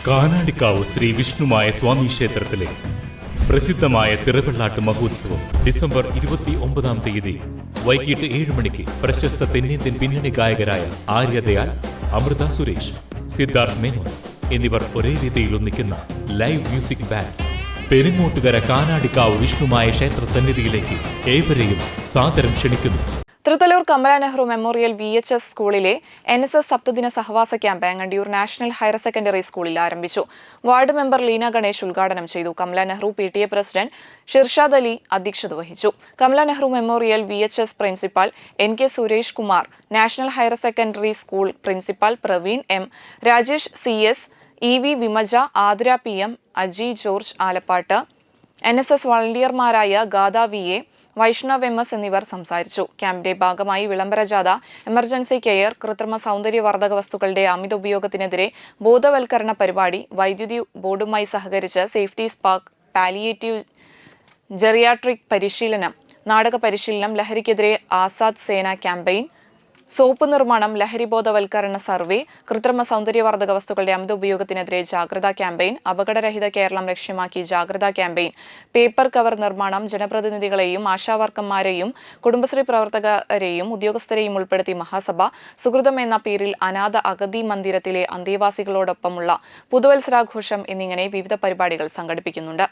കാനാടിക്കാവ് ശ്രീ വിഷ്ണുമായ സ്വാമി ക്ഷേത്രത്തിലെ പ്രസിദ്ധമായ തിറവെള്ളാട്ട് മഹോത്സവം ഡിസംബർ 29-ാം തീയതി വൈകിട്ട് 7 മണിക്ക് പ്രശസ്ത തെന്നിന്ത്യൻ പിന്നണി ഗായകരായ ആര്യദയാൽ, അമൃത സുരേഷ്, സിദ്ധാർത്ഥ് മേനോൻ എന്നിവർ ഒരേ രീതിയിൽ ഒന്നിക്കുന്ന live music band Perungottukara Kanadikavu Vishnumaya ക്ഷേത്ര സന്നിധിയിലേക്ക് ഏവരെയും സാദരം ക്ഷണിക്കുന്നു. തൃത്തല്ലൂർ കമല നെഹ്റു മെമ്മോറിയൽ VHS സ്കൂളിലെ NSS സപ്തദിന സഹവാസ camp Angandiyur national higher secondary സ്കൂളിൽ ആരംഭിച്ചു. വാർഡ് മെമ്പർ ലീന ഗണേഷ് ഉദ്ഘാടനം ചെയ്തു. കമല നെഹ്റു PTA പ്രസിഡന്റ് ഷിർഷാദ് അലി അധ്യക്ഷത വഹിച്ചു. Kamala Nehru memorial VHS principal NK Suresh Kumar, national higher secondary school principal Praveen M, Rajesh CS, EV Vimaja, Athira PM, Aji George Alappat, NSS വളണ്ടിയർമാരായ ഗാദ VA, Vaishnav MS എന്നിവർ സംസാരിച്ചു. ക്യാമ്പിന്റെ ഭാഗമായി വിളംബര ജാഥ, എമർജൻസി കെയർ, കൃത്രിമ സൗന്ദര്യവർദ്ധക വസ്തുക്കളുടെ അമിത ഉപയോഗത്തിനെതിരെ ബോധവൽക്കരണ പരിപാടി, വൈദ്യുതി ബോർഡുമായി സഹകരിച്ച് സേഫ്റ്റി സ്പാർക്ക്, പാലിയേറ്റീവ് ജെറിയാട്രിക് പരിശീലനം, നാടക പരിശീലനം, ലഹരിക്കെതിരെ ആസാദ് സേന ക്യാമ്പയിൻ, സോപ്പ് നിർമ്മാണം, ലഹരി ബോധവൽക്കരണ സർവേ, കൃത്രിമ സൗന്ദര്യവർദ്ധക വസ്തുക്കളുടെ അമിത ഉപയോഗത്തിനെതിരെ ജാഗ്രതാ ക്യാമ്പയിൻ, അപകടരഹിത കേരളം ലക്ഷ്യമാക്കി ജാഗ്രതാ ക്യാമ്പയിൻ, പേപ്പർ കവർ നിർമ്മാണം, ജനപ്രതിനിധികളെയും ആശാവർക്കർമാരെയും കുടുംബശ്രീ പ്രവർത്തകരെയും ഉദ്യോഗസ്ഥരെയും ഉൾപ്പെടുത്തി മഹാസഭ, സുഹൃതം എന്ന പേരിൽ അനാഥ അഗതി മന്ദിരത്തിലെ അന്തേവാസികളോടൊപ്പമുള്ള പുതുവത്സരാഘോഷം എന്നിങ്ങനെ വിവിധ പരിപാടികൾ സംഘടിപ്പിക്കുന്നുണ്ട്.